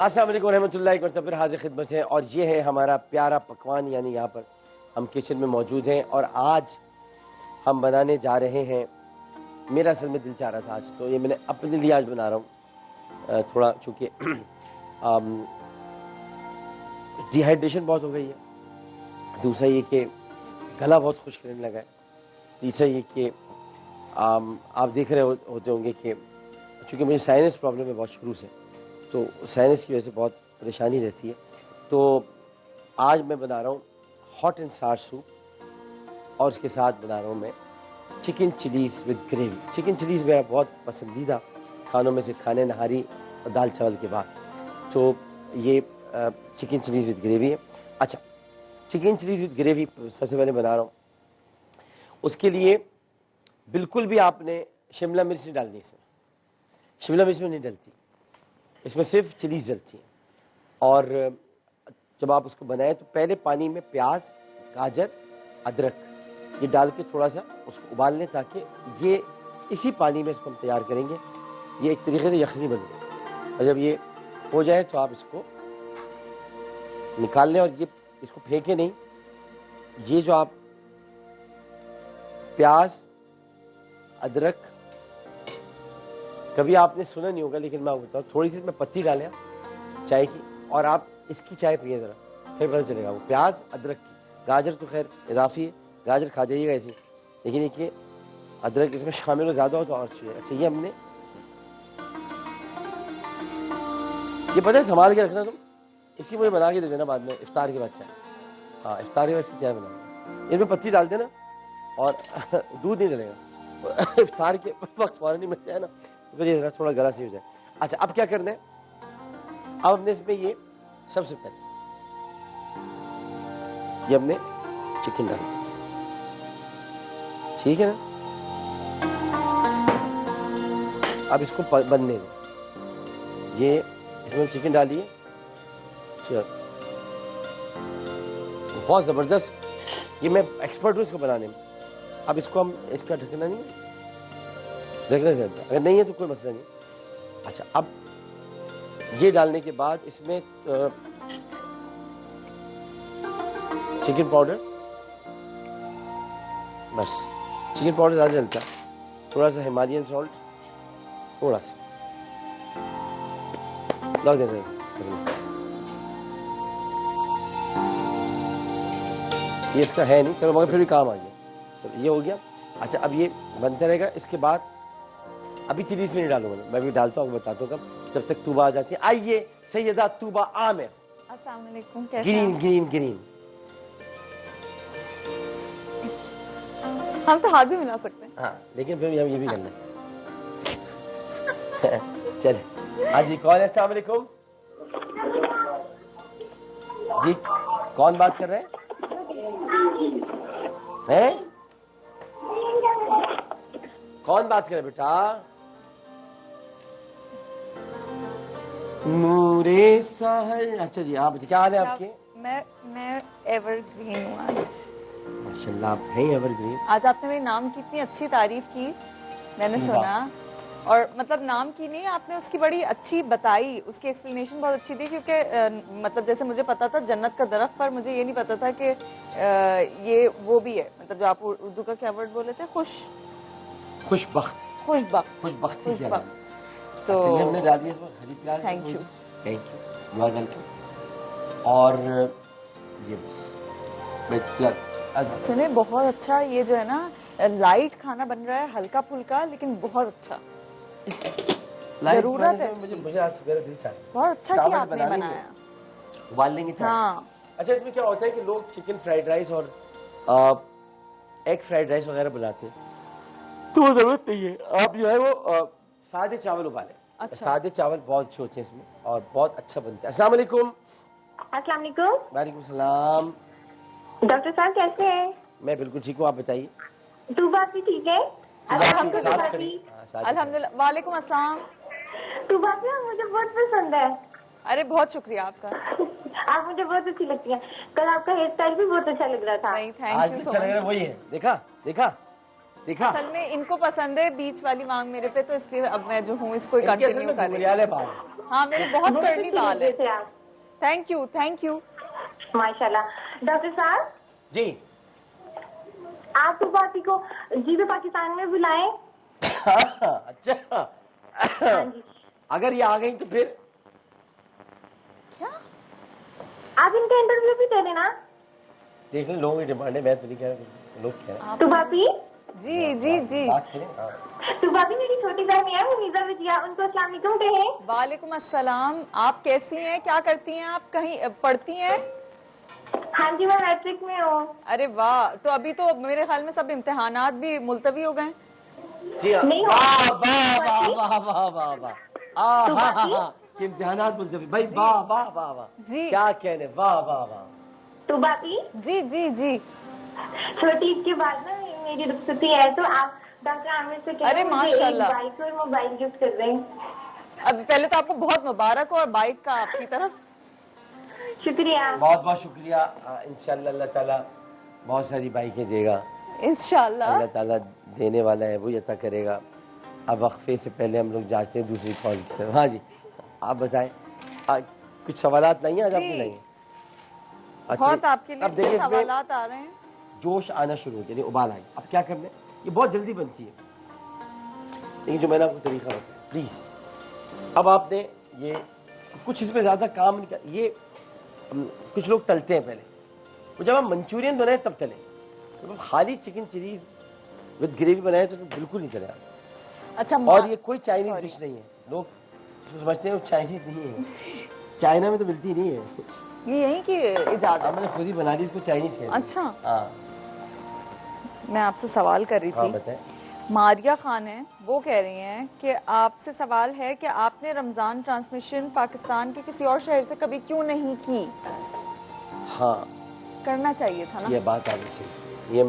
अस्सलाम वालेकुम रहमतुल्लाहि व फिर हाजिर खिदमत है और ये है हमारा प्यारा पकवान। यानी यहाँ पर हम किचन में मौजूद हैं और आज हम बनाने जा रहे हैं। मेरा असल में दिल चाह रहा था आज, तो ये मैंने अपने लिए आज बना रहा हूँ। थोड़ा चूँकि डिहाइड्रेशन बहुत हो गई है, दूसरा ये कि गला बहुत खुश्क रहने लगा है, तीसरा ये कि आप देख रहे होते होंगे कि चूँकि मुझे साइनस प्रॉब्लम है बहुत शुरू से, तो साइनस की वजह से बहुत परेशानी रहती है। तो आज मैं बना रहा हूँ हॉट एंड सार सूप और उसके साथ बना रहा हूँ मैं chicken chillies with gravy. Chicken chillies मेरा बहुत पसंदीदा खानों में से खाने नहारी और दाल चावल के बाद, तो ये चिकन चिलीज़ विद ग्रेवी है। अच्छा, चिकन चिलीज़ विद ग्रेवी सबसे पहले बना रहा हूँ। उसके लिए बिल्कुल भी आपने शिमला मिर्च नहीं डालनी, इसमें शिमला मिर्च में नहीं डलती, इसमें सिर्फ चिलीज़ डलती है। और जब आप उसको बनाएं तो पहले पानी में प्याज, गाजर, अदरक ये डाल के थोड़ा सा उसको उबाल लें, ताकि ये इसी पानी में इसको हम तैयार करेंगे। ये एक तरीके से यखनी बनेगी और जब ये हो जाए तो आप इसको निकाल लें और ये इसको फेंके नहीं। ये जो आप प्याज, अदरक, कभी आपने सुना नहीं होगा लेकिन मैं बताऊँ, थोड़ी सी इसमें पत्ती डालें चाय की, और आप इसकी चाय पिए ज़रा, फिर पता चलेगा। वो प्याज अदरक की, गाजर तो खैर इजाफी है, गाजर खा जाइएगा ऐसे, लेकिन ये अदरक इसमें शामिल हो ज़्यादा हो तो और चाहिए। अच्छा, ये हमने ये पता है संभाल के रखना तुम, इसकी मुझे बना के दे देना बाद में इफ्तार के बाद चाय। हाँ, इफ्तार के बाद इसकी चाय बनाना, इसमें पत्ती डाल देना और दूध नहीं डलेगा। इफ्तार के वक्त फ़ौरन नहीं मिल जाए ना, तो फिर ये थोड़ा गला सी हो जाए। अच्छा, अब क्या करना है, अब हमने इसमें ये सबसे पहले ये हमने चिकन डाल, ठीक है ना। अब इसको बनने दें। ये इसमें चिकन डालिए, बहुत ज़बरदस्त। ये मैं एक्सपर्ट हूँ इसको बनाने में। अब इसको हम इसका ढकना नहीं, ढकना देते, अगर नहीं है तो कोई मसला नहीं। अच्छा, अब ये डालने के बाद इसमें चिकन पाउडर, बस चिकन पाउडर ज़्यादा डलता है, थोड़ा सा हिमालयन सॉल्ट, थोड़ा सा लग देना। ये इसका है नहीं, चलो मगर फिर भी काम आ गया। चलो ये हो गया। अच्छा, अब ये बनता रहेगा। इसके बाद अभी चिलीज़ में नहीं डालूंगा मैं भी डालता हूँ, बताता हूँ कब, जब तक तूबा आ जाती है। आइए सैयदा तूबा आमिर। अस्सलाम वालेकुम, कैसे ग्रीन हैं? ग्रीन ग्रीन, हम तो हाथ भी मिला सकते हैं। हाँ लेकिन फिर हम ये भी करना है। चले, हाँ जी, कौन है? अस्सलाम वालेकुम जी, कौन बात कर रहे हैं? हैं? कौन बात कर रहे बेटा? नूरे सहर। अच्छा जी, आप क्या हाल है आपके? मैं एवरग्रीन हूँ आज। माशाल्लाह, आप हैं एवरग्रीन। आज आपने मेरे नाम की इतनी अच्छी तारीफ की, मैंने सुना, और मतलब नाम की नहीं, आपने उसकी बड़ी अच्छी बताई, उसकी एक्सप्लेनेशन बहुत अच्छी थी। क्योंकि मतलब जैसे मुझे पता था जन्नत का दरख्त, पर मुझे ये नहीं पता था कि ये वो भी है, मतलब जो आप उर्दू का क्या वर्ड बोले थे, खुशबख्त। तो हमने डाल दिया इसमें हरी प्याज। Thank you, you are welcome. और ये बस सुने, बहुत अच्छा। ये जो है ना, लाइट खाना बन रहा है, हल्का फुल्का, लेकिन बहुत अच्छा। जरूरत है, मुझे आज मेरा दिल चाह रहा है। बहुत अच्छा किया आपने बनाया। उबाल लेंगे चाय। हाँ। अच्छा, इसमें क्या होता है कि लोग चिकन फ्राइड राइस और एग फ्राइड राइस वगैरह बनाते हैं, तो वो जरूरत नहीं है। आप जो है वो सादे चावल उबालें। अच्छा। सादे चावल बहुत अच्छे होते हैं इसमें और बहुत अच्छा बनता है। अस्सलाम वालेकुम। अस्सलाम वालेकुम। वालेकुम सलाम। डॉक्टर साहब कैसे हैं? मैं बिल्कुल ठीक हूँ, आप बताइए। तू बात भी ठीक है? अल्हम्दुलिल्लाह। वालेकुम अस्सलाम। तू बात भी मुझे बहुत पसंद है। अरे बहुत शुक्रिया आपका। आप मुझे बहुत अच्छी लगती है। कल आपका हेयर स्टाइल भी बहुत अच्छा लग रहा था। नहीं, थैंक आज यू भी सो अच्छा लग रहा है, मच। वही है। देखा देखा देखा असल में इनको पसंद है बीच वाली मांग मेरे पे, तो इसलिए अब मैं जो हूँ इसको इनके असल कंटिन्यू में कर रही घुंघरियाले बाल हैं। हूँ। हाँ मेरे बहुत बहुत करनी अच्छे बाल लग है। रहे थे आप, थैंक यू। माशाल्लाह। डॉक्टर साहब, जी आप तो बाती को जीबे पाकिस्तान में बुलाएं। अच्छा हाँ जी, अगर ये आ गई तो फिर क्या? आप इनका इंटरव्यू भी दे देना। देख लें, लोगों की डिमांड है, मैं तो नहीं कह रहा, लोग कह रहे हैं। तो बापी, जी। बात करें। हाँ। तो बापी मेरी छोटी बहन है मुनीजा विजया, उनको अस्सलाम वालेकुम कहें। वालेकुम अस्सलाम। आप कैसी हैं, क्या करती हैं आप, कहीं पढ़ती हैं? हाँ जी, मैं मैट्रिक में हूँ। अरे वाह, तो अभी तो मेरे ख्याल में सब इम्तिहानात भी मुलतवी हो गए। जी हाँ। नहीं हो- वाह वाह वाह वाह वाह वाह वाह हाँ कि इम्तिहानात बोलते भाई, वाह वाह वाह वाह जी। क्या कहने, वाह वाह वाह। तो बापी, जी। छोटी ईद के बाद ना मेरी रुखसती है, तो आप डॉक्टर आमिर से अरे कहें मुझे एक माशाल्लाह। बाइक और मोबाइल गिफ्ट कर दें। अब पहले तो आपको बहुत मुबारक हो, और बाइक का आपकी तरफ। शुक्रिया। बहुत बहुत शुक्रिया। इंशाल्लाह अल्लाह ताला बहुत सारी बाइकें देगा, इंशाल्लाह। अल्लाह ताला देने वाला है, वही अता करेगा। अब वक्फे से पहले हम लोग जाते हैं दूसरी कॉल की तरफ। हाँ जी, आप बताएं, कुछ सवालात नहीं है आज आपके? नहीं बहुत आपके लिए अब देखिए अच्छे इसमें सवालात आ रहे हैं। जोश आना शुरू हो गया, उबाल आई। अब क्या करना है, ये बहुत जल्दी बनती है, लेकिन जो मैंने आपको तरीका बताया, प्लीज़ अब आपने ये कुछ इसमें ज़्यादा काम नहीं कर, ये कुछ लोग तलते हैं पहले, तो जब हम मंचूरियन बनाए तब तलें। तो खाली चिकन चिलीज विद ग्रेवी बनाए तो बिल्कुल नहीं तले। अच्छा, और ये कोई चाइनीज डिश नहीं है, लोग समझते हैं वो चाइनीज नहीं है, चाइना में तो मिलती नहीं है। ये यहीं की इजाजत है। मैंने खुद ही बना दी, इसको चाइनीज कहते हैं। अच्छा, हाँ मैं आपसे सवाल कर रही हाँ थी। बताएं। मारिया खान है, वो कह रही हैं कि आपसे सवाल है कि आपने रमज़ान ट्रांसमिशन पाकिस्तान के किसी और शहर से कभी क्यों नहीं की? हाँ करना चाहिए था ना। ये बात आपने सही, ये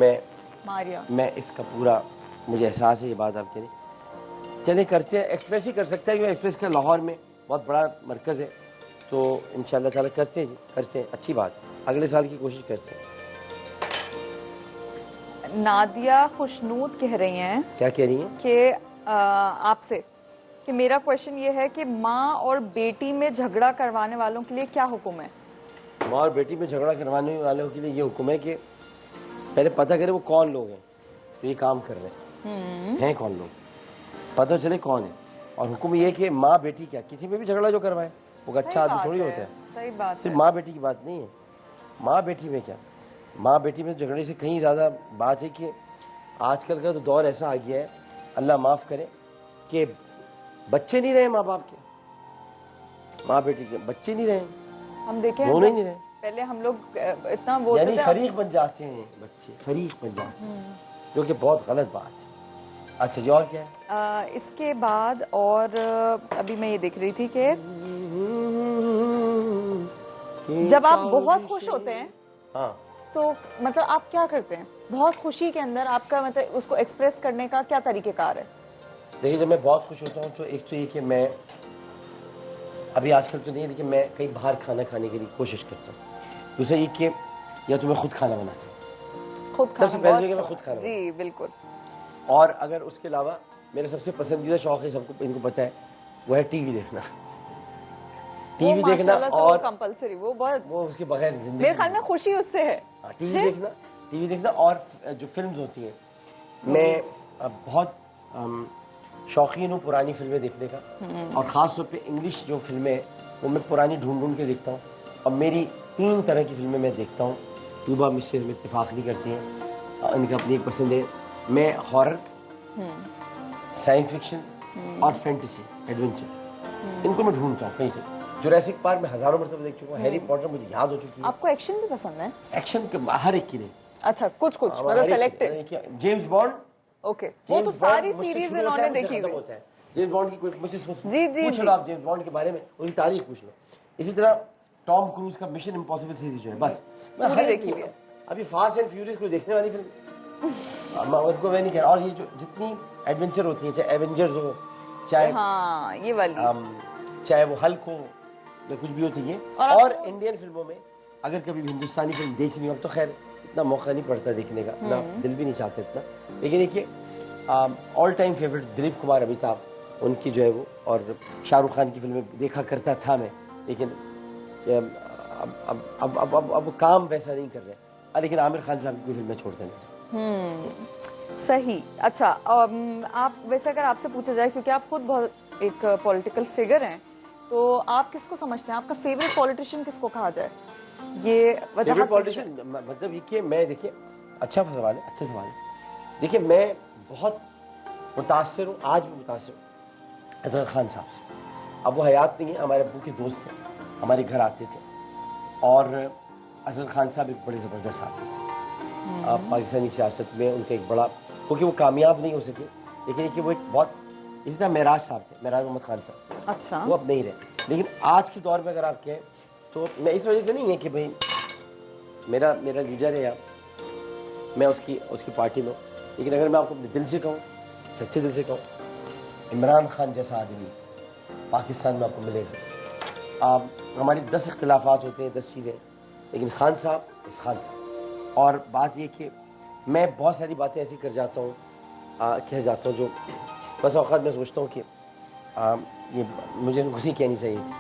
मारिया, मैं इसका पूरा मुझे एहसास है, ये बात आप कह रही। चले करते हैं, एक्सप्रेस ही कर सकते हैं, क्योंकि एक्सप्रेस का लाहौर में बहुत बड़ा मरकज़ है, तो इंशाल्लाह ताला करते हैं, अच्छी बात, अगले साल की कोशिश करते हैं। नादिया खुशनूद कह रही हैं क्या कह रही हैं? कि आपसे कि मेरा क्वेश्चन ये है कि माँ और बेटी में झगड़ा करवाने वालों के लिए क्या हुक्म है? माँ और बेटी में झगड़ा करवाने वालों के लिए ये हुक्म है कि पहले पता करें वो कौन लोग हैं तो ये काम कर रहे हैं कौन लोग, पता चले कौन है। और हुक्म ये कि माँ बेटी क्या, किसी में भी झगड़ा जो करवाए वो अच्छा आदमी थोड़ी होता है। सही बात सिर्फ है। माँ बेटी की बात नहीं है, माँ बेटी में क्या, माँ बेटी में झगड़े से कहीं ज़्यादा बात है कि आजकल का तो दौर ऐसा आ गया है, अल्लाह माफ़ करे, कि बच्चे नहीं रहे माँ बाप के, माँ बेटी के बच्चे नहीं रहे, हम देखें दोनों ही नहीं रहे, पहले हम लोग इतना बोलते यानी थे। फरीक बन जाते हैं बच्चे, फरीक बन जाते हैं, जो कि बहुत गलत बात है। अच्छा जी, और क्या है? इसके बाद और अभी मैं ये देख रही थी कि जब आप बहुत खुश होते हैं हाँ तो मतलब आप क्या करते हैं? बहुत खुशी के अंदर आपका मतलब उसको एक्सप्रेस करने का क्या तरीक़ेकार है? देखिए, जब मैं बहुत खुश होता हूँ तो एक तो ये कि मैं अभी आजकल तो नहीं है, लेकिन मैं कहीं बाहर खाना खाने के लिए कोशिश करता हूँ। दूसरा ये कि या तो मैं खुद खाना बनाता हूँ, खुद खाना सबसे पहले बहुत जो कि मैं अच्छा। खुद खाना जी बिल्कुल। और अगर उसके अलावा मेरा सबसे पसंदीदा शौक है, सबको इनको पता है, वो है टीवी देखना। टीवी देखना और कंपलसरी, वो बहुत, वो उसके बगैर जिंदगी मेरे ख्याल में खुशी उससे है। टीवी देखना और जो फिल्म्स होती हैं, मैं बहुत शौकीन हूँ पुरानी फिल्में देखने का, और ख़ास तौर पे इंग्लिश जो फिल्में हैं वो मैं पुरानी ढूंढ के देखता हूँ। और मेरी 3 तरह की फिल्में मैं देखता हूँ, टूबा मिसेस में इत्तेफाक नहीं करती हैं, इनका अपनी एक पसंद है। मैं हॉरर, साइंस फिक्शन और फैंटेसी एडवेंचर, इनको मैं ढूंढता हूँ कहीं से। जुरासिक पार्क में हज़ारों मरतबा देख चुका हूँ, हैरी पॉटर मुझे याद हो चुकी है। आपको एक्शन भी पसंद है? एक्शन के हर एक की नहीं, अच्छा, कुछ मतलब सेलेक्टेड। जेम्स बॉन्ड, ओके, वो तो सारी सीरीज इन्होंने देखी हुई है। जेम्स बॉन्ड की कोई मुझसे जी पूछ लो आप जेम्स बॉन्ड के बारे में, उनकी तारीख पूछ लो। इसी तरह टॉम क्रूज का मिशन इम्पॉसिबल सीरीज जो है, बस मैं पूरी हर एक देखी हुई है। अभी फास्ट एंड फ्यूरियस को देखने वाली फिल्म उनको मैं नहीं कह रहा। और ये जो जितनी एडवेंचर होती है, चाहे एवेंजर्स हो, चाहे हाँ ये वाली, चाहे वो हल्क हो या कुछ भी होती है। और इंडियन फिल्मों में अगर कभी भी हिंदुस्तानी फिल्म देखनी हो, अब तो खैर इतना मौका नहीं पड़ता देखने का, ना दिल भी नहीं चाहता इतना, लेकिन देखिए all time favourite Dilip Kumar Amitabh, उनकी जो है वो, और शाहरुख खान की फिल्में देखा करता था मैं, लेकिन अब वो काम वैसा नहीं कर रहे। लेकिन आमिर खान साहब की फिल्में छोड़ते नहीं। सही। अच्छा, आप वैसे अगर आपसे पूछा जाए, क्योंकि आप खुद बहुत एक पॉलिटिकल फिगर हैं, तो आप किसको समझते हैं, आपका फेवरेट पॉलिटिशियन किसको कहा जाए? ये फेवरेट पॉलिटिशियन मतलब ये कि मैं, देखिए अच्छा सवाल है, अच्छा सवाल है। देखिए मैं बहुत मुतासर हूँ, आज भी मुतासर हूँ अजहर खान साहब से। अब वो हयात नहीं है, हमारे अब्बू के दोस्त थे, हमारे घर आते थे, और अजहर खान साहब एक बड़े ज़बरदस्त आदमी थे। पाकिस्तानी सियासत में उनका एक बड़ा, क्योंकि वो कामयाब नहीं हो सके, लेकिन कि वो एक बहुत, इसी तरह महराज साहब थे, महराज मोहम्मद खान साहब, अच्छा, वो अब नहीं रहे। लेकिन आज के दौर में अगर आप कहें तो मैं इस वजह से नहीं है कि भाई मेरा लीडर है या मैं उसकी पार्टी में हूँ, लेकिन अगर मैं आपको अपने दिल से कहूँ, सच्चे दिल से कहूँ, इमरान खान जैसा आदमी पाकिस्तान में आपको मिलेगा। आप हमारी 10 इख्तिलाफात होते हैं, 10 चीज़ें, लेकिन खान साहब इस खान साहब। और बात ये कि मैं बहुत सारी बातें ऐसी कर जाता हूँ, कह जाता हूँ, जो बस औक़ात मैं सोचता हूँ कि ये मुझे नहीं कहनी चाहिए थी।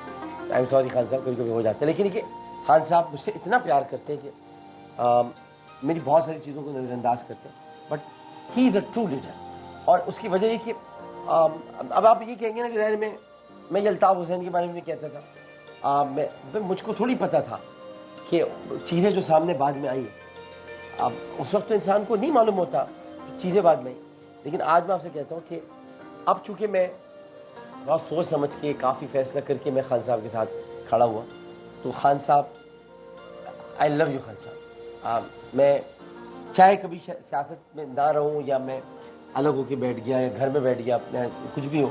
आई एम सॉरी खान साहब, कभी कभी हो जाता है, लेकिन ये खान साहब मुझसे इतना प्यार करते हैं कि मेरी बहुत सारी चीज़ों को नज़रअंदाज करते हैं, but he is a true leader. और उसकी वजह ये कि अब आप ये कहेंगे ना कि ज़हन में मैं ये अल्ताफ़ हुसैन के बारे में भी कहता था, मैं मुझको थोड़ी पता था कि चीज़ें जो सामने बाद में आई, अब उस वक्त तो इंसान को नहीं मालूम होता चीज़ें बाद में आई। लेकिन आज मैं आपसे कहता हूँ कि अब चूँकि मैं बहुत सोच समझ के काफ़ी फैसला करके मैं खान साहब के साथ खड़ा हुआ, तो खान साहब, आई लव यू खान साहब। मैं चाहे कभी सियासत में ना रहूं या मैं अलग होके बैठ गया या घर में बैठ गया, मैं कुछ भी हो,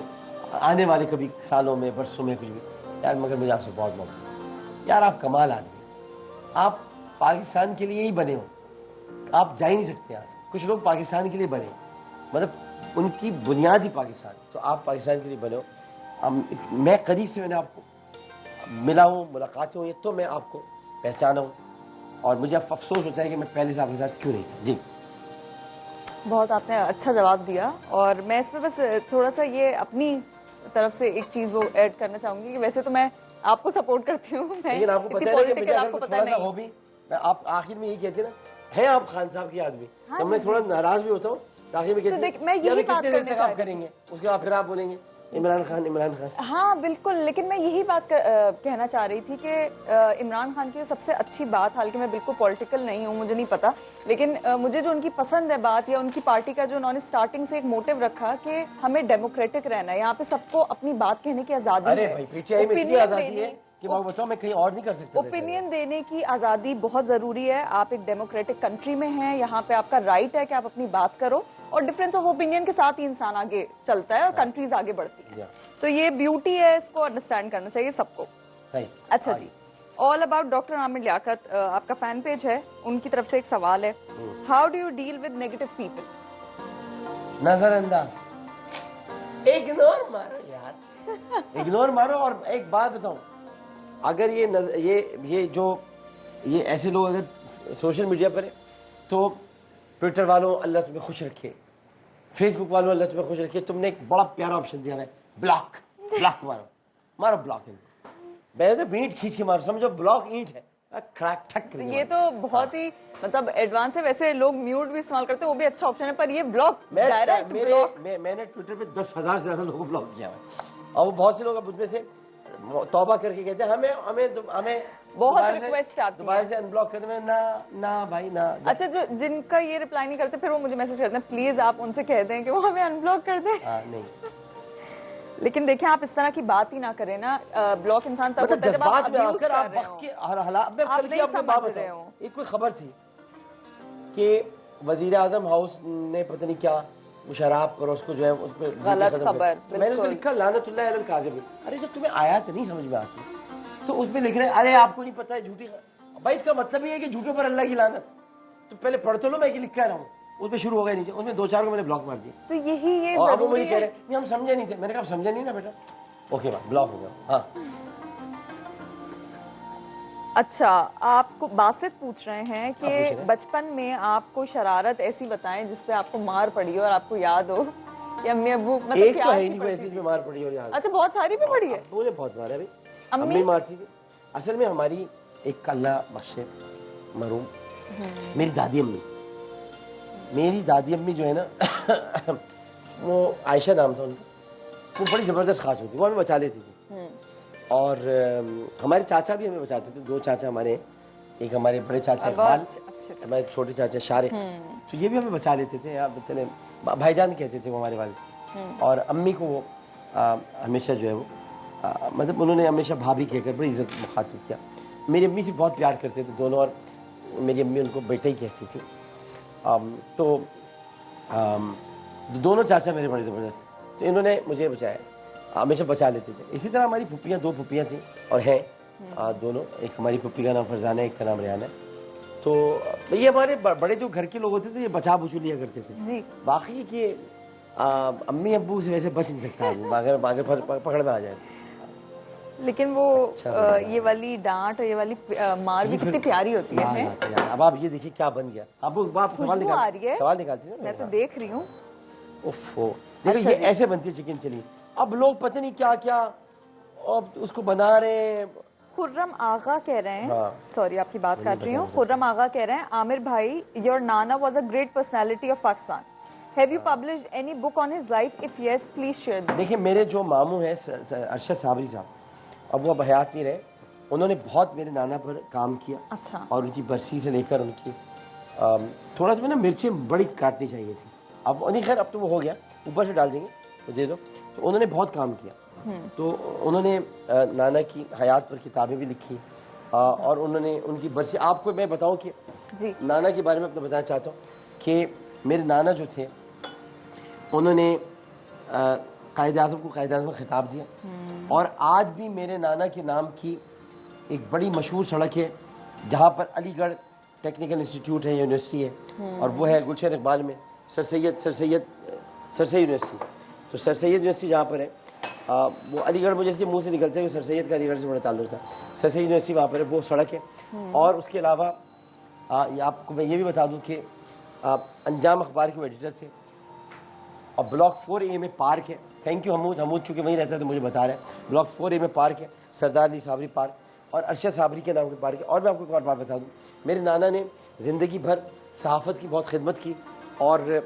आने वाले कभी सालों में, वर्षों में, कुछ भी यार, मगर मुझे आपसे बहुत मोहब्बत यार। आप कमाल आदमी, आप पाकिस्तान के लिए ही बने हो, आप जा ही नहीं सकते यहाँ से। कुछ लोग पाकिस्तान के लिए बने, मतलब उनकी बुनियाद ही पाकिस्तान, तो आप पाकिस्तान के लिए बने हो। मैं करीब से मैंने आपको मिला हूँ, मुलाकातें हुई, तो मैं आपको पहचाना हूँ, और मुझे अब अफसोस होता है कि मैं पहले से आपके साथ क्यों नहीं था। जी, बहुत आपने अच्छा जवाब दिया, और मैं इसमें बस थोड़ा सा ये अपनी तरफ से एक चीज़ वो ऐड करना चाहूँगी कि वैसे तो मैं आपको सपोर्ट करती हूँ, लेकिन आपको पता है ना कि मुझे अगर थोड़ा सा हो भी, मैं आप आखिर में यही कहते ना, है आप खान साहब के आदमी, तो मैं थोड़ा नाराज भी होता हूँ, आखिर में कहते मैं यही बात करने आप करेंगे, उसके बाद फिर आप बोलेंगे इमरान खान। हाँ बिल्कुल, लेकिन मैं यही बात कहना चाह रही थी कि इमरान खान की सबसे अच्छी बात, हालांकि मैं बिल्कुल पॉलिटिकल नहीं हूँ, मुझे नहीं पता, लेकिन मुझे जो उनकी पसंद है बात, या उनकी पार्टी का जो उन्होंने स्टार्टिंग से एक मोटिव रखा कि हमें डेमोक्रेटिक रहना है, यहाँ पे सबको अपनी बात कहने की आजादी है, कि मैं बताऊं, मैं कहीं और नहीं कर सकता। ओपिनियन देने की आज़ादी बहुत ज़रूरी है। आप एक डेमोक्रेटिक कंट्री में हैं, यहाँ पे आपका राइट है कि आप अपनी बात करो, और डिफरेंस ऑफ ओपिनियन के साथ ही इंसान आगे चलता है और कंट्रीज आगे बढ़ती है। तो ये ब्यूटी है, इसको अंडरस्टैंड करना चाहिए सबको। अच्छा जी, all about doctor Aamir Liyaqat, आपका फैन पेज है, उनकी तरफ से एक सवाल है, how do you deal with negative people? नजरअंदाज, इग्नोर मारो यार, इग्नोर मारो। और एक बात बताऊं, अगर ये ऐसे लोग अगर सोशल मीडिया पर है, तो ट्विटर वालों अल्लाह तुम्हें खुश रखे, फेसबुक वालों अल्लाह तुम्हें खुश रखे, तुमने एक बड़ा प्यारा ऑप्शन दिया है, ब्लॉक मारो ब्लॉक। मैंने तो ईंट खींच के मारो, समझो ब्लॉक ईंट है, खड़ाक ठक। ये तो बहुत ही मतलब एडवांस है। वैसे लोग म्यूट भी इस्तेमाल करते हैं, वो भी अच्छा ऑप्शन है, पर ये ब्लॉक डायरेक्ट ब्लॉक। मैंने ट्विटर पे 10,000 से ज्यादा लोगों को ब्लॉक किया है, और वो बहुत से लोग अब उसमें से तौबा करके कहते हैं हमें बहुत रिक्वेस्ट आती है दोबारा से अनब्लॉक करने में। ना भाई ना। अच्छा, जो जिनका ये रिप्लाई नहीं करते, फिर वो मुझे मैसेज करते हैं, प्लीज आप उनसे कह दें कि वो हमें अनब्लॉक कर दें। नहीं, लेकिन देखिए, आप इस तरह की बात ही ना करें ना। ब्लॉक इंसान तब होता है जब आप अब्यूज कर रहे हो, आप नहीं समझ रहे हो। एक कोई खबर थी कि वजीर आजम हाउस ने पता नहीं क्या शराब करो, उसको जो है उस पर गलत खबर, मैंने उसमें लिखा लानतुल्लाह अलल काज़िब। अरे जब तुम्हें आयत नहीं समझ में आती तो उसमें लिख रहे हैं अरे आपको नहीं पता है झूठी। भाई इसका मतलब ये है कि झूठों पर अल्लाह की लानत। तो पहले पढ़ तो लो, मैं लिख कर रहा हूँ, उसमें शुरू हो गया नीचे, उसमें 2-4 को मैंने ब्लॉक मार दिया। तो यही ये और अब वो मुझे कह रहे नहीं हम समझे नहीं थे। मैंने कहा समझे नहीं ना बेटा, ओके ब्लॉक हो गया। हाँ अच्छा, आपको बासित पूछ रहे हैं पूछ रहे कि हैं। बचपन में आपको शरारत ऐसी बताएं जिसपे आपको मार पड़ी हो और आपको याद हो कि अम्मी अब्बू मतलब एक तो प्यार है की नहीं कोई पड़ती ऐसी थी? जिसमें मार पड़ी और याद। अच्छा, बहुत सारी भी पड़ी है। मुझे बहुत मारा है भाई। अम्मी? अम्मी मारती थी। असल में हमारी एक अल्लाह बख्शे मरूम मेरी दादी अम्मी जो है ना वो आयशा नाम था उनका, वो बड़ी ज़बरदस्त खास होती, वो हमें बचा लेती थी। और हमारे चाचा भी हमें बचाते थे, दो चाचा हमारे हैं, एक हमारे बड़े चाचा इकबाल, अच्छे हमारे छोटे चाचा शारिक, तो ये भी हमें बचा लेते थे। आप चले भाईजान कहते थे वो हमारे वाले। और अम्मी को वो हमेशा जो है वो मतलब उन्होंने हमेशा भाभी कहकर बड़ी इज्जत मुखातिब किया। मेरी अम्मी से बहुत प्यार करते थे दोनों, और मेरी अम्मी उनको बेटा ही कहती थी। तो दोनों चाचा मेरे बड़े ज़बरदस्त, तो इन्होंने मुझे बचाया, हमेशा बचा लेते थे। इसी तरह हमारी फुप्पियाँ, दो फुप्पियाँ थी और हैं दोनों, एक हमारी फुप्पी का नाम फरजाना है, एक का नाम रेहाना है। तो ये हमारे बड़े जो घर के लोग होते थे ये बचा बुचू लिया करते थे। जी। बाकी कि अम्मी अब्बू से वैसे बच नहीं सकता आदमी, बागे पकड़ में आ जाए। लेकिन वो अच्छा ये वाली डांट और ये वाली मार भी कितनी प्यारी होती है। याद आता है यार। अब आप ये देखिए क्या बन गया। आप सवाल खुशबू आ रही है। सवाल निकालती है ना, मैं तो देख रही हूँ। उफ़ो, देखो अच्छा ये जी। ऐसे बनती है चिकन चिली। अब लोग पता नहीं क्या क्या अब उसको बना रहे हैं। खुर्रम आगा कह रहे हैं, हाँ। सॉरी आपकी बात काट रही हूँ। खुर्रम आगा कह रहे हैं, आमिर भाई, your Nana was a great personality of Pakistan. Have you published any book on his life? If yes please share that. देखिए मेरे जो मामू हैं अरशद साबरी साहब, अब वो अब हयात नहीं रहे, उन्होंने बहुत मेरे नाना पर काम किया। अच्छा। और उनकी बरसी से लेकर उनकी थोड़ा जो है ना मिर्चें बड़ी काटनी चाहिए थी, अब नहीं खैर अब तो वो हो गया, ऊपर से डाल देंगे तो दे दो। तो उन्होंने बहुत काम किया। तो उन्होंने नाना की हयात पर किताबें भी लिखी, और उन्होंने उनकी बरसी, आपको मैं बताऊं कि जी। नाना के बारे में अपना बताना चाहता हूँ कि मेरे नाना जो थे उन्होंने कायद आज़म को कायद आज़म का खिताब दिया। और आज भी मेरे नाना के नाम की एक बड़ी मशहूर सड़क है जहाँ पर अलीगढ़ टेक्निकल इंस्टीट्यूट है, यूनिवर्सिटी है, और वो है गुलशन इकबाल में सर सैयद यूनिवर्सिटी। तो सर सैयद यूनिवर्सिटी जहाँ पर है, वो अलीगढ़ मुझे इसलिए मुंह से निकलते हैं, सर सैयद का अलीगढ़ से बड़ा ताल्लुक था। सर सैयद यूनिवर्सिटी वहाँ पर है, वो सड़क है। और उसके अलावा आपको मैं ये भी बता दूँ कि अंजाम अखबार के एडिटर थे, और ब्लॉक 4A में पार्क है। थैंक यू हमूद चूँकि वहीं रहता है तो मुझे बता रहे हैं। ब्लॉक 4A में पार्क है, सरदार अली साबरी पार्क, और अरशद साबरी के नाम के पार्क है। और मैं आपको एक और बात बता दूँ, मेरे नाना ने ज़िंदगी भर सहाफ़त की बहुत खिदमत की, और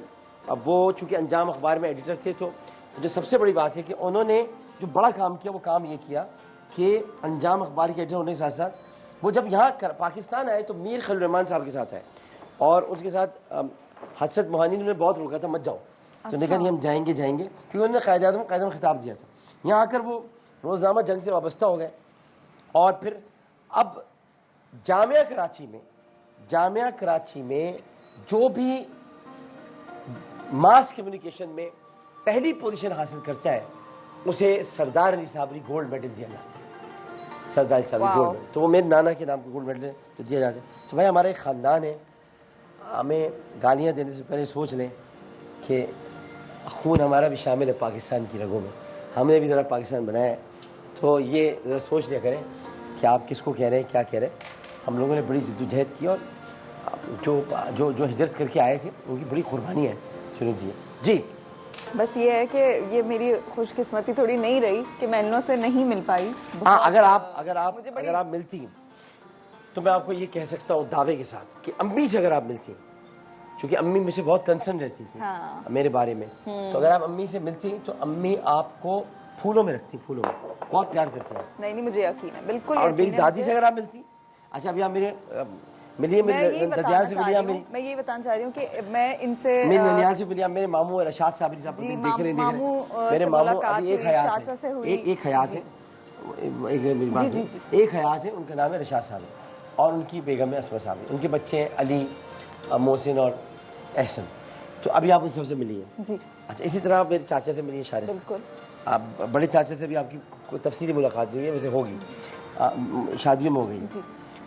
अब वो चूँकि अंजाम अखबार में एडिटर थे, तो जो सबसे बड़ी बात है कि उन्होंने जो बड़ा काम किया वो काम ये किया कि अंजाम अखबार के एडिटर होने के साथ साथ वो जब यहाँ पाकिस्तान आए तो मीर खलील रहमान साहब के साथ आए, और उनके साथ हसरत मोहानी ने उन्हें बहुत रोका था मत जाओ। तो निकल हम जाएंगे क्योंकि उन्होंने कायद आज़म खिताब दिया था। यहाँ आकर वो रोज़नामा जंग से वाबस्ता हो गए, और फिर अब जामिया कराची में जो भी मास कम्युनिकेशन में पहली पोजीशन हासिल करता है उसे सरदार अली साबरी गोल्ड मेडल दिया जाता है। सरदार अली साबरी गोल्ड मेडल, तो वो मेरे नाना के नाम पर गोल्ड मेडल तो दिया जाता है। तो भाई हमारा एक ख़ानदान है, हमें गालियाँ देने से पहले सोच लें कि खून हमारा भी शामिल है पाकिस्तान की रगों में, हमने भी ज़रा पाकिस्तान बनाया है। तो ये ज़रा सोच लिया करें कि आप किसको कह रहे हैं, क्या कह रहे हैं। हम लोगों ने बड़ी जद्दोजहद की, और जो हिजरत करके आए थे उनकी बड़ी कुर्बानी है शुरू दी है। जी बस ये है कि ये मेरी खुशकिस्मती थोड़ी नहीं रही कि मैं इन लोगों से नहीं मिल पाई। हाँ, अगर आप मिलती तो मैं आपको ये कह सकता हूँ दावे के साथ कि अम्मी से अगर आप मिलती, क्योंकि अम्मी मुझसे बहुत कंसर्न रहती थी मेरे बारे में, तो अगर आप अम्मी से मिलती तो अम्मी आपको फूलों में रखती, फूलों में बहुत प्यार करती हैं। नहीं मुझे यकीन है, बिल्कुल। और मेरी दादी से अगर आप मिलती, अच्छा अभी आप मेरे मिलिए, मेरे नदियाल से मिलिए, मैं ये बताना चाह रही हूँ कि मैं इनसे मेरे नदियाल से मिलिए, मेरे मामू रशाद साबरी साहब देख रहे हैं मेरे मामू। अभी एक हयात है, एक हयात है, उनका नाम है रशाद साहब, और उनकी बेगम है असमा साहब, उनके बच्चे हैं अली, मोहसिन और एहसन। तो अभी आप उन सबसे मिलिए जी। अच्छा, इसी तरह आप मेरे चाचा से मिलिए शायद, बिल्कुल। आप बड़े चाचा से भी आपकी कोई तफसीली मुलाकात हुई है, वैसे होगी, शादियों में हो गई।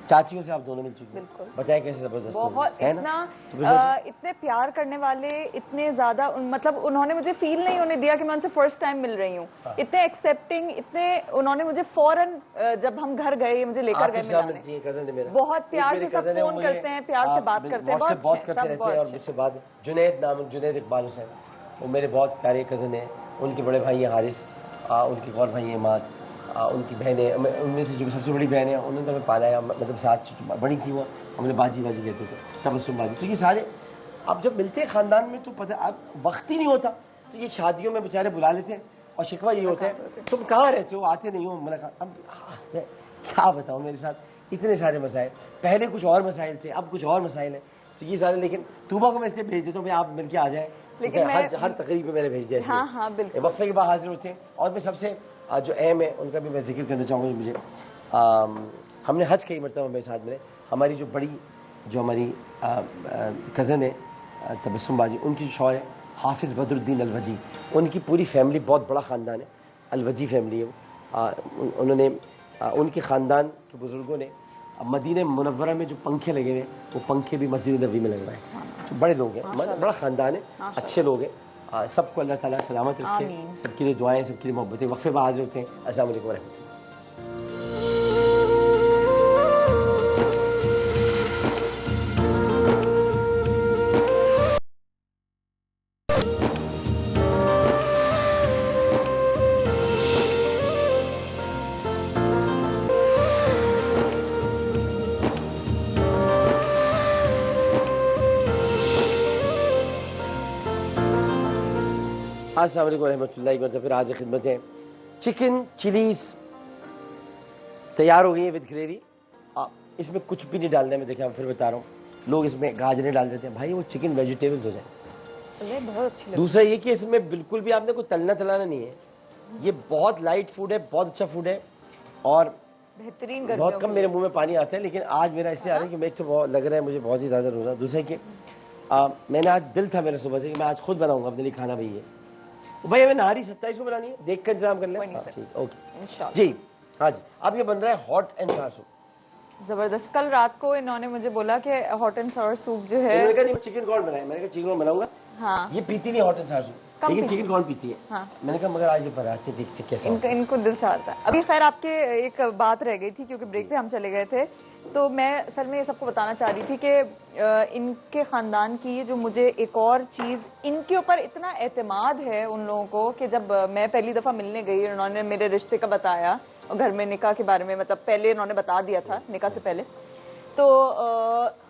चाचियों से आप दोनों मिल चुके हैं, बिल्कुल। बताएं कैसे जबरदस्त बहुत है ना? इतना तो फिर इतने प्यार करने वाले, इतने ज्यादा मतलब उन्होंने मुझे फील नहीं होने दिया कि मैं उनसे फर्स्ट टाइम मिल रही हूँ। इतने एक्सेप्टिंग, इतने उन्होंने मुझे फौरन जब हम घर गए मुझे लेकर गए मिलाने, कजन है मेरा, बहुत प्यार से सब फोन करते हैं, प्यार से बात करते हैं, बहुत बहुत करते रहते हैं। और मुझसे बात जुनैद इकबाल हुसैन, वो मेरे बहुत प्यारे कज़न हैं। उनके बड़े भाई हैं हारिस, उनकी एक और भाई है इमाद, उनकी बहनें, उनमें से जो सबसे बड़ी बहन है उन्होंने तो हमें पाला, मतलब साथ बड़ी थी वो, हमने बाजी कहते थे, तबस्सुम बाजी। तो ये सारे अब जब मिलते हैं ख़ानदान में तो पता, अब वक्त ही नहीं होता, तो ये शादियों में बेचारे बुला लेते हैं और शिकवा ये होता है तुम कहाँ रहते हो, आते नहीं हो। मैंने कहा अब क्या बताऊँ, मेरे साथ इतने सारे मसाइल, पहले कुछ और मसाइल थे, अब कुछ और मसाइल हैं, तो ये सारे। लेकिन तूबा को मैं इसलिए भेज देता हूँ भाई आप मिल के आ जाए, लेकिन हर तकरीब में मैंने भेज दिया। हाँ हाँ बिल्कुल, वक्फे के बाद हाजिर होते हैं। और मैं सबसे जो अहम है उनका भी मैं जिक्र करना चाहूँगा। मुझे हमने हज कई मरतबा मेरे साथ मिले, हमारी जो बड़ी जो हमारी कज़न है तबस्सुम बाजी, उनकी शौहर है हाफिज़ बदरुद्दीन अलवजी, उनकी पूरी फैमिली बहुत बड़ा ख़ानदान है, अलवजी फैमिली है वो। उन्होंने उनके ख़ानदान के बुज़ुर्गों ने मदीने मुनव्वरा में जो पंखे लगे हुए वो पंखे भी मस्जिद नबी में लगवाए। जो बड़े लोग हैं, बड़ा ख़ानदान है, अच्छे लोग हैं। सबको अल्लाह ताला सलामत रखे, सबके लिए दुआएं, सबके लिए मोहब्बतें। वक्फे बाद हाजिर होते हैं। अस्सलाम वालेकुम रहमतुल्लाह। अस्सलाम वालेकुम रहमतुल्लाहि व फिर आज खिदमत है। चिकन चिलीज़ तैयार हो गई है विद ग्रेवी। इसमें कुछ भी नहीं डालना है, मैं देखा फिर बता रहा हूँ, लोग इसमें गाजरें डाल देते हैं, भाई वो चिकन वेजिटेबल्स हो जाए। बहुत अच्छी लगी। दूसरा ये कि इसमें बिल्कुल भी आपने कोई तलना तलाना नहीं है, ये बहुत लाइट फूड है, बहुत अच्छा फूड है और बेहतरीन। बहुत कम मेरे मुंह में पानी आता है, लेकिन आज मेरा इससे आ रहा है कि मैं तो लग रहा है मुझे बहुत ही ज़्यादा रोज़ा। दूसरा कि मैंने आज दिल था मेरा सुबह से कि मैं आज खुद बनाऊंगा अपने लिए खाना। भाई है भाई हमें नहारी 27 को बनानी है, देख कर इंतजाम कर लें। ठीक, ओके जी। हाँ जी, अब ये बन रहा है हॉट एंड सावर सूप। जबरदस्त। कल रात को इन्होंने मुझे बोला कि हॉट एंड सावर सूप जो है, मैंने कहा नहीं चिकन कॉर्न बनाए, मैंने कहा चिकन कॉर्न बनाऊंगा। हाँ, ये पीती नहीं हॉट एंड सावर सूप, लेकिन चिकन कॉर्न पीती है। हाँ। मैंने कहा मगर आज ये पराठे कैसा इनको दिल चाहता है। अभी खैर आपके एक बात रह गई थी क्योंकि ब्रेक पे हम चले गए थे, तो मैं असल में ये सबको बताना चाह रही थी कि इनके ख़ानदान की जो मुझे एक और चीज़, इनके ऊपर इतना एतमाद है उन लोगों को कि जब मैं पहली दफ़ा मिलने गई, उन्होंने मेरे रिश्ते का बताया और घर में निकाह के बारे में, मतलब पहले उन्होंने बता दिया था निकाह से पहले, तो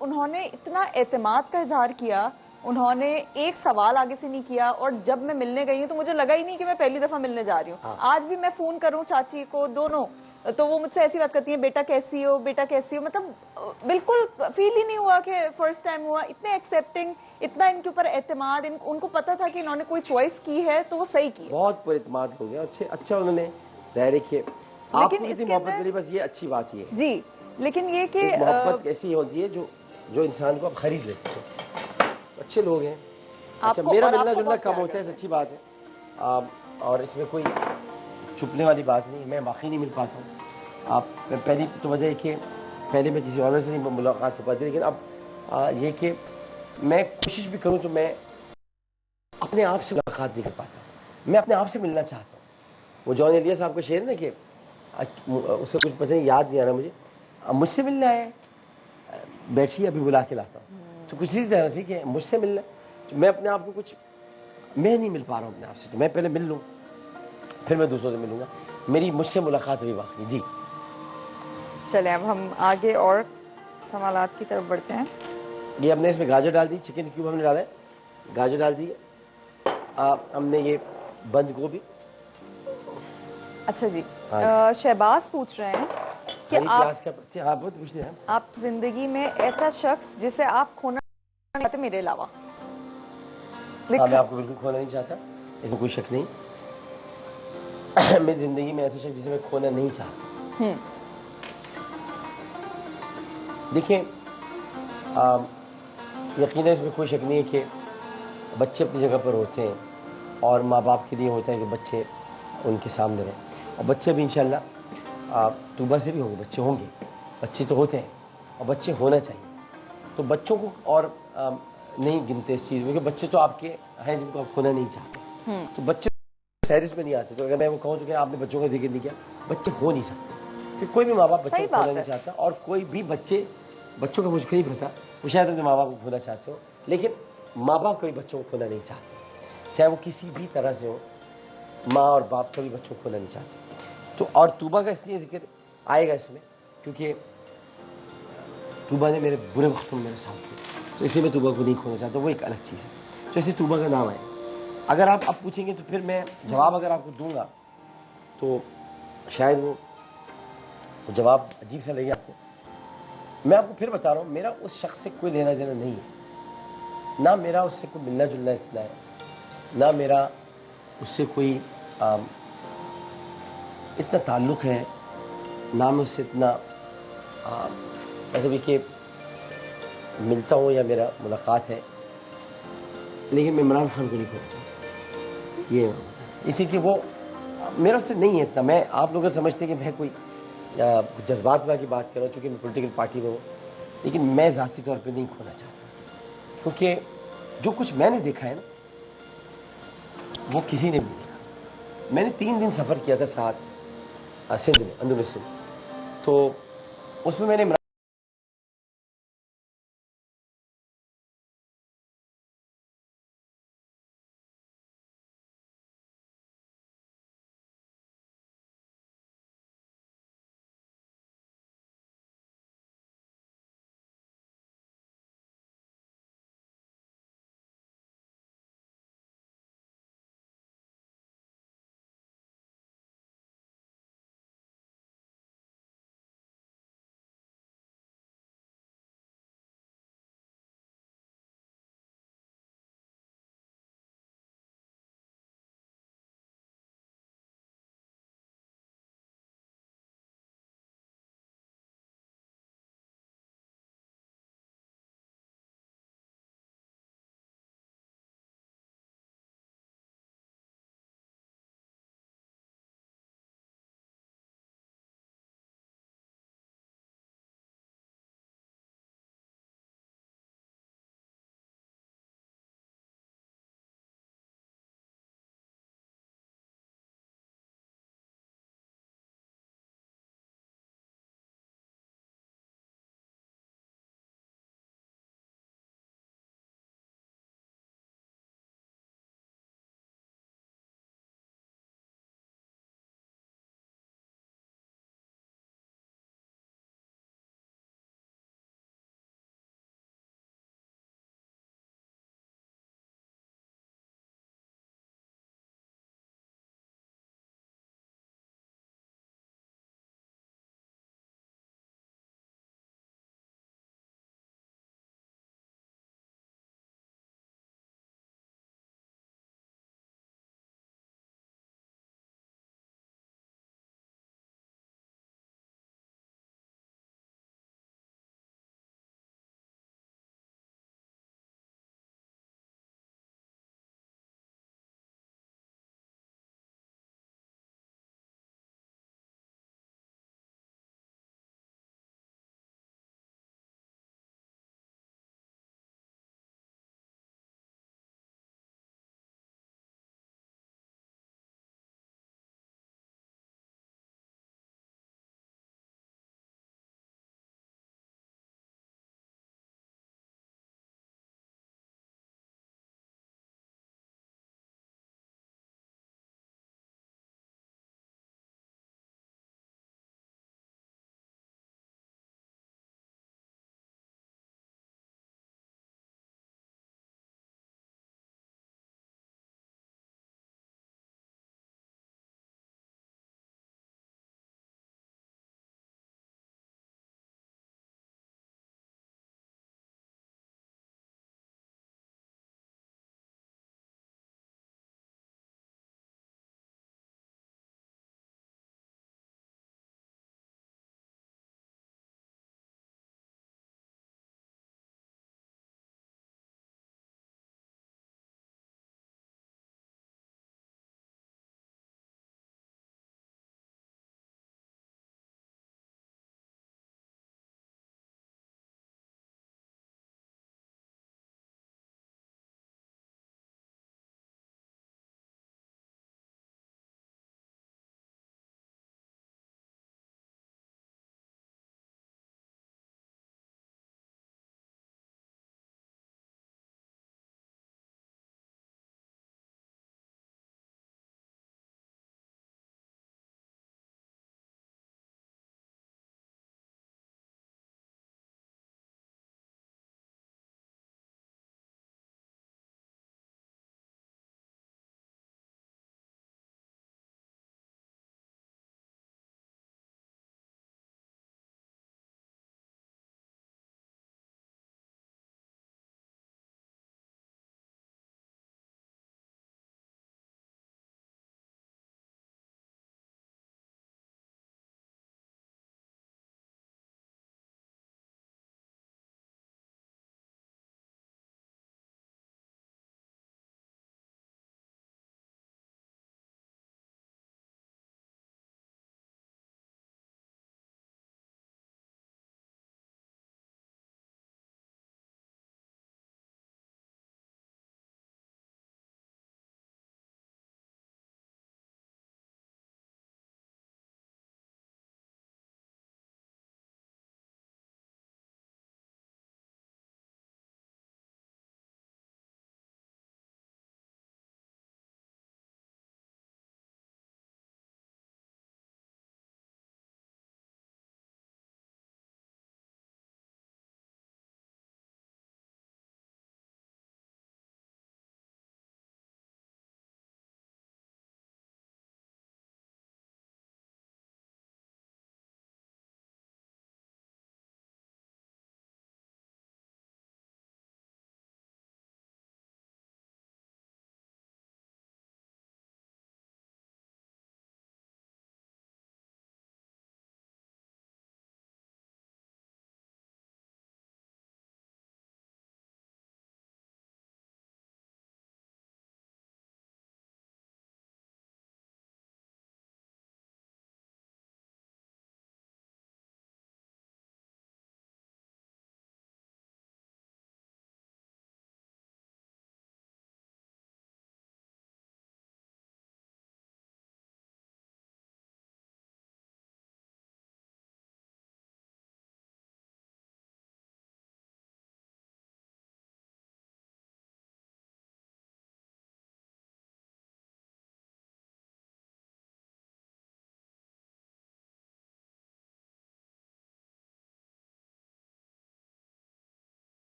उन्होंने इतना एतमाद का इजहार किया, उन्होंने एक सवाल आगे से नहीं किया। और जब मैं मिलने गई हूँ तो मुझे लगा ही नहीं कि मैं पहली दफ़ा मिलने जा रही हूँ। हाँ। आज भी मैं फ़ोन करूँ चाची को, दोनों, तो वो मुझसे ऐसी बात करती हैं, बेटा कैसी हो, बेटा कैसी हो, मतलब बिल्कुल फील ही नहीं हुआ कि फर्स्ट टाइम हुआ। इतने एक्सेप्टिंग, इतना इनके ऊपर एतमाद, उनको पता था कि इन्होंने कोई चॉइस की है तो वो सही की है। बहुत पर एतमाद हो गया। अच्छा उन्होंने ज़ाहिर है आपको इतनी मोहब्बत मिली, बस ये अच्छी बात ही है जी। लेकिन ये कि मोहब्बत ऐसी होती है जो इंसान को आप खरीद लेते हैं। अच्छे लोग हैं। अच्छा, मेरा मिलना जुलना कम होता है, सच्ची बात है। और इसमें कोई छुपने वाली बात नहीं, मैं वाकई नहीं मिल पाता हूँ। पहली तो वजह है कि पहले मैं किसी और से नहीं मुलाकात हो पाती, लेकिन अब ये कि मैं कोशिश भी करूँ तो मैं अपने आप से मुलाकात नहीं कर पाता, मैं अपने आप से मिलना चाहता हूँ। वो जॉन एलिया साहब का शेर है ना कि उसका कुछ पता नहीं, याद नहीं आ रहा मुझे, मुझसे मिलना है बैठिए अभी बुला के लाता हूँ। तो कुछ इसी तरह से कि मुझसे मिलना, तो मैं अपने आप को कुछ, मैं नहीं मिल पा रहा हूँ अपने आप से, तो मैं पहले मिल लूँ फिर मैं दूसरों से मिलूँगा। मेरी मुझसे मुलाकात भी बाकी। जी चले अब हम आगे और सवालात की तरफ बढ़ते हैं। ये हमने इसमें गाजर डाल दी, चिकन क्यूब हमने डाला है, गाजर डाल दी, हमने ये बंद गोभी। अच्छा जी। शहबाज पूछ रहे हैं कि आप बहुत पूछते हैं, आप जिंदगी में ऐसा शख्स जिसे आप खोना नहीं चाहते मेरे अलावा? मैं आपको बिल्कुल खोना नहीं चाहता, इसमें कोई शक नहीं। मेरी जिंदगी में ऐसा शख्स जिसे मैं खोना नहीं चाहता। देखिए यकीनन इसमें कोई शक नहीं है कि बच्चे अपनी जगह पर होते हैं और माँ बाप के लिए होता है कि बच्चे उनके सामने रहें, और बच्चे भी इंशाल्लाह तूबा से भी होंगे, बच्चे होंगे, बच्चे तो होते हैं, और बच्चे होना चाहिए। तो बच्चों को और नहीं गिनते इस चीज़ में, क्योंकि बच्चे तो आपके हैं जिनको आप खोना नहीं चाहते। तो बच्चे फहरिस्त में नहीं आते। तो अगर मैं वो कहूँ तो कि आपने बच्चों का जिक्र नहीं किया, बच्चे हो नहीं सकते, कि कोई भी माँ बाप बच्चों सही को खोना बात नहीं है। चाहता। और कोई भी बच्चों का मुझको नहीं पता, वो शायद अपने माँ बाप को खोना चाहते हो, लेकिन माँ बाप कभी बच्चों को खोना नहीं चाहते, चाहे वो किसी भी तरह से हो। माँ और बाप कभी बच्चों को खोना नहीं चाहते। तो और तूबा का इसलिए जिक्र आएगा इसमें क्योंकि तूबा ने मेरे बुरे वक्त में मेरे साथ थे, तो इसलिए मैं तूबा को नहीं खोना चाहता, वो एक अलग चीज़ है। तो इसलिए तूबा का नाम आया। अगर आप अब पूछेंगे तो फिर मैं जवाब अगर आपको दूंगा तो शायद वो जवाब अजीब सा लगे आपको। मैं आपको फिर बता रहा हूँ, मेरा उस शख्स से कोई लेना देना नहीं है, ना मेरा उससे कोई मिलना जुलना इतना है, ना मेरा उससे कोई इतना ताल्लुक़ है, ना मैं उससे इतना ऐसे भी कि मिलता हूँ या मेरा मुलाकात है। लेकिन मैं इमरान खान को नहीं खोना चाहता, ये इसी कि वो मेरा उससे नहीं है इतना। मैं आप लोग समझते हैं कि मैं कोई जज्बात में की बात कर रहा हूँ, चूँकि मैं पॉलिटिकल पार्टी में हूँ, लेकिन मैं ज़ाती तौर पे नहीं खोना चाहता, क्योंकि जो कुछ मैंने देखा है ना वो किसी ने भी नहीं देखा। मैंने 3 दिन सफ़र किया था साथ सिंध में, अंदरूनी सिंध, तो उसमें मैंने